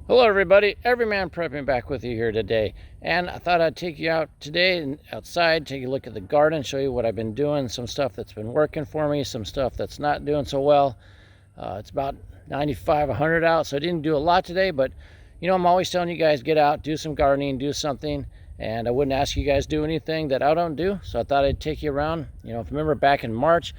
Hello everybody, Everyman Prepping back with you here today. And I thought I'd take you out today and outside, take a look at the garden, show you what I've been doing, some stuff that's been working for me, some stuff that's not doing so well. It's about 95, 100 out, so I didn't do a lot today, but you know, I'm always telling you guys, get out, do some gardening, do something, and I wouldn't ask you guys to do anything that I don't do, so I thought I'd take you around. You know, if you remember back in March,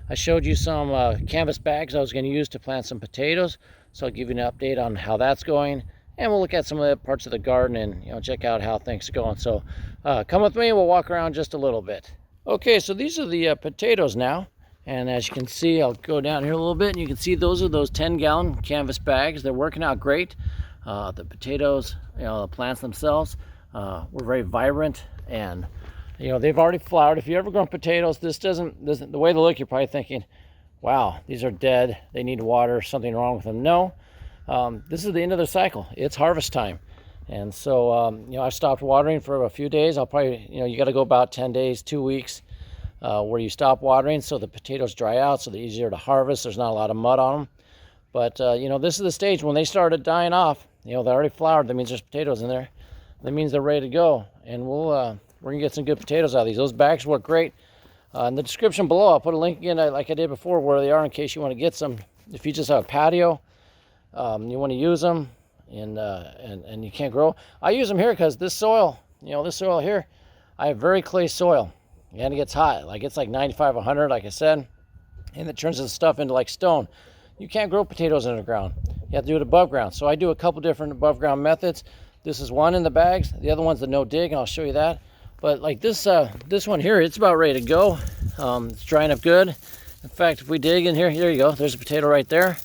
I showed you some canvas bags I was going to use to plant some potatoes. So I'll give you an update on how that's going, and we'll look at some of the parts of the garden and check out how things are going. So come with me, we'll walk around just a little bit. Okay, so these are the potatoes now, and as you can see, I'll go down here a little bit, and you can see those are those 10-gallon canvas bags. They're working out great. The potatoes, the plants themselves, were very vibrant, and they've already flowered. If you ever grown potatoes, this doesn't the way they look, you're probably thinking, wow, these are dead, they need water, something wrong with them. No, this is the end of their cycle. It's harvest time. And so, I stopped watering for a few days. I'll probably, you got to go about 10 days, 2 weeks, where you stop watering so the potatoes dry out, so they're easier to harvest. There's not a lot of mud on them. But, this is the stage when they started dying off. They already flowered. That means there's potatoes in there. That means they're ready to go. And we're going to get some good potatoes out of these. Those bags work great. In the description below, I'll put a link again, like I did before, where they are in case you want to get some. If you just have a patio, you want to use them, and you can't grow. I use them here because this soil, this soil here, I have very clay soil, and it gets hot. It's like 95, 100, like I said, and it turns the stuff into like stone. You can't grow potatoes underground. You have to do it above ground. So I do a couple different above ground methods. This is one in the bags. The other one's the no dig, and I'll show you that. But like this one here, it's about ready to go. It's drying up good. In fact, if we dig in here, here you go. There's a potato right there.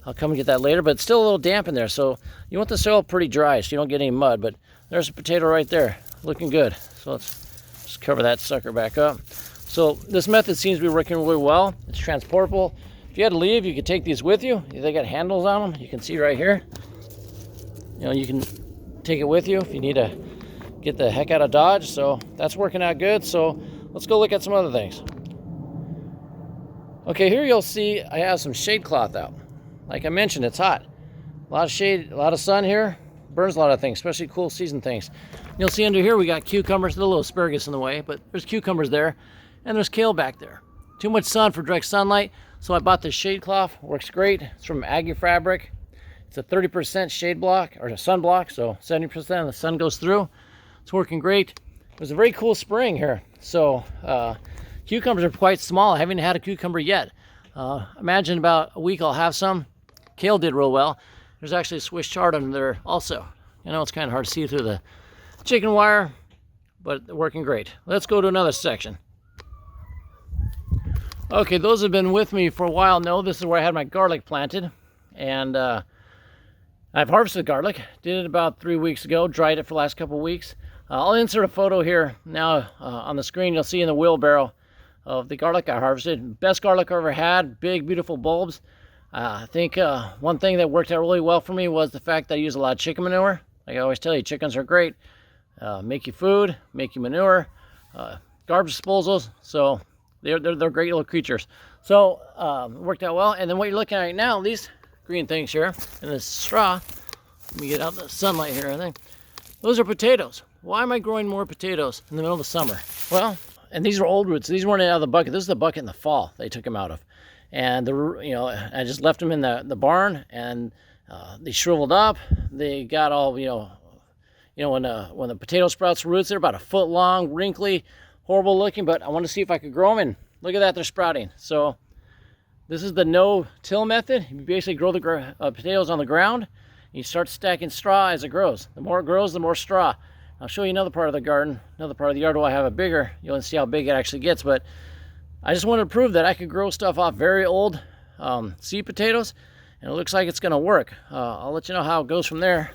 I'll come and get that later, but it's still a little damp in there. So you want the soil pretty dry so you don't get any mud. But there's a potato right there, looking good. So let's just cover that sucker back up. So this method seems to be working really well. It's transportable. If you had to leave, you could take these with you. They got handles on them. You can see right here. You can take it with you if you need to get the heck out of Dodge. So that's working out good. So let's go look at some other things. Okay, here you'll see I have some shade cloth out. Like I mentioned, it's hot. A lot of shade, a lot of sun here. Burns a lot of things, especially cool season things. You'll see under here we got cucumbers, a little asparagus in the way, but there's cucumbers there, and there's kale back there. Too much sun for direct sunlight, so I bought this shade cloth. Works great. It's from Aggie Fabric. It's a 30% shade block, or a sun block, so 70% of the sun goes through. It's working great. It was a very cool spring here. So cucumbers are quite small. I haven't had a cucumber yet. Imagine about a week I'll have some. Kale did real well. There's actually a Swiss chard under there also. It's kind of hard to see through the chicken wire, but they're working great. Let's go to another section. Okay, those who have been with me for a while know this is where I had my garlic planted. And I've harvested garlic. Did it about 3 weeks ago. Dried it for the last couple of weeks. I'll insert a photo here now on the screen. You'll see in the wheelbarrow of the garlic I harvested. Best garlic I ever had. Big, beautiful bulbs. I think one thing that worked out really well for me was the fact that I use a lot of chicken manure. Like I always tell you, chickens are great. Make you food, make you manure, garbage disposals. So they're great little creatures. So it worked out well. And then what you're looking at right now, these green things here, and this straw. Let me get out the sunlight here, I think. Those are potatoes. Why am I growing more potatoes in the middle of the summer? Well, and these are old roots. These weren't out of the bucket. This is the bucket in the fall they took them out of. And I just left them in the barn, and they shriveled up. They got all, when the potato sprouts roots, they're about a foot long, wrinkly, horrible looking, but I want to see if I could grow them, and look at that, they're sprouting. So this is the no-till method. You basically grow the potatoes on the ground. You start stacking straw as it grows. The more it grows, the more straw. I'll show you another part of the garden, another part of the yard where I have it bigger. You'll see how big it actually gets, but I just wanted to prove that I could grow stuff off very old seed potatoes, and it looks like it's going to work. I'll let you know how it goes from there.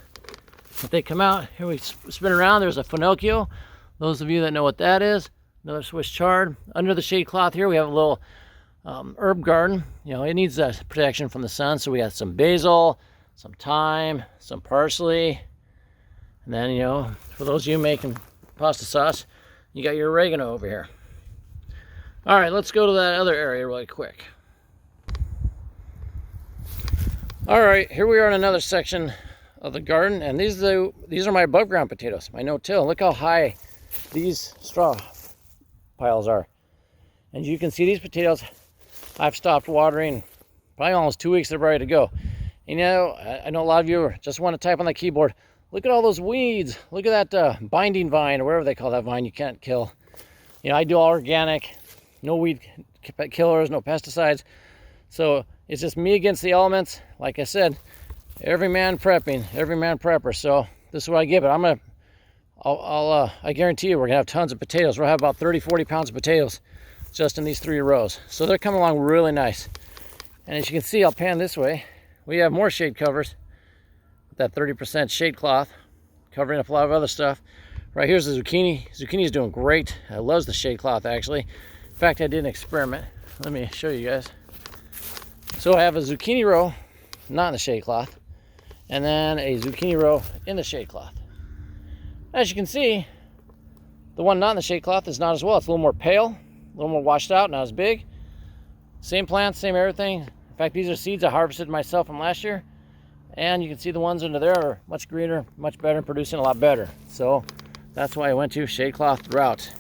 If they come out, here we spin around, there's a Finocchio. Those of you that know what that is, another Swiss chard. Under the shade cloth here, we have a little herb garden. It needs protection from the sun, so we got some basil, some thyme, some parsley, and then, for those of you making pasta sauce, you got your oregano over here. All right, let's go to that other area really quick. All right, here we are in another section of the garden, and these are my above ground potatoes, my no-till. Look how high these straw piles are. And you can see these potatoes, I've stopped watering probably almost 2 weeks. They're ready to go. You know, I know a lot of you just want to type on the keyboard. Look at all those weeds. Look at that binding vine, or whatever they call that vine you can't kill. You know, I do all organic, no weed killers, no pesticides. So it's just me against the elements. Like I said, everyman prepping, everyman prepper. So this is what I give it. I guarantee you we're gonna have tons of potatoes. We'll have about 30-40 pounds of potatoes just in these 3 rows. So they're coming along really nice. And as you can see, I'll pan this way. We have more shade covers with that 30% shade cloth covering up a lot of other stuff. Right here's the zucchini. Zucchini is doing great. I love the shade cloth, actually. In fact, I did an experiment. Let me show you guys. So I have a zucchini row not in the shade cloth, and then a zucchini row in the shade cloth. As you can see, the one not in the shade cloth is not as well. It's a little more pale, a little more washed out, not as big. Same plants, same everything. In fact, these are seeds I harvested myself from last year. And you can see the ones under there are much greener, much better, and producing a lot better. So that's why I went to shade cloth route.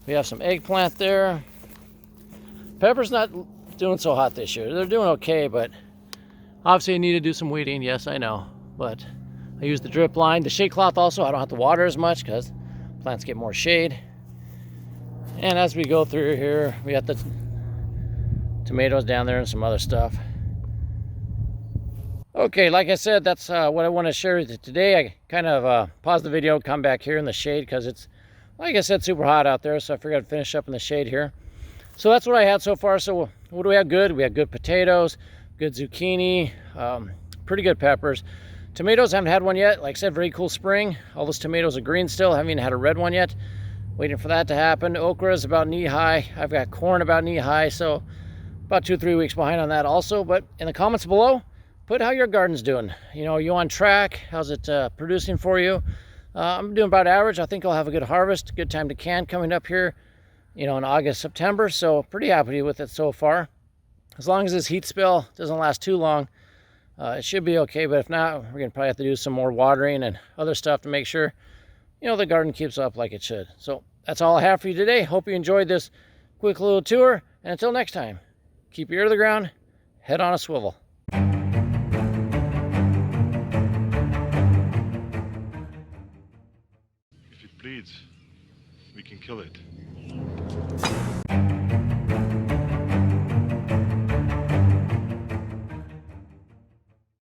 We have some eggplant there. Pepper's not doing so hot this year. They're doing okay, but obviously I need to do some weeding. Yes, I know. But I use the drip line. The shade cloth also, I don't have to water as much because plants get more shade. And as we go through here, we got the tomatoes down there and some other stuff. Okay, like I said, that's what I want to share with you today. I kind of paused the video, come back here in the shade because it's, like I said, super hot out there. So I figured I'd finish up in the shade here. So that's what I had so far. So what do we have good? We have good potatoes, good zucchini, pretty good peppers. Tomatoes, haven't had one yet. Like I said, very cool spring. All those tomatoes are green still. Haven't even had a red one yet. Waiting for that to happen. Okra is about knee high. I've got corn about knee high. So about 2-3 weeks behind on that also. But in the comments below, put how your garden's doing. You know, are you on track? How's it producing for you? I'm doing about average. I think I'll have a good harvest. Good time to can coming up here, you know, in August, September. So pretty happy with it so far. As long as this heat spell doesn't last too long, it should be okay. But if not, we're gonna probably have to do some more watering and other stuff to make sure, you know, the garden keeps up like it should. So that's all I have for you today. Hope you enjoyed this quick little tour. And until next time, keep your ear to the ground, head on a swivel. If it bleeds, we can kill it.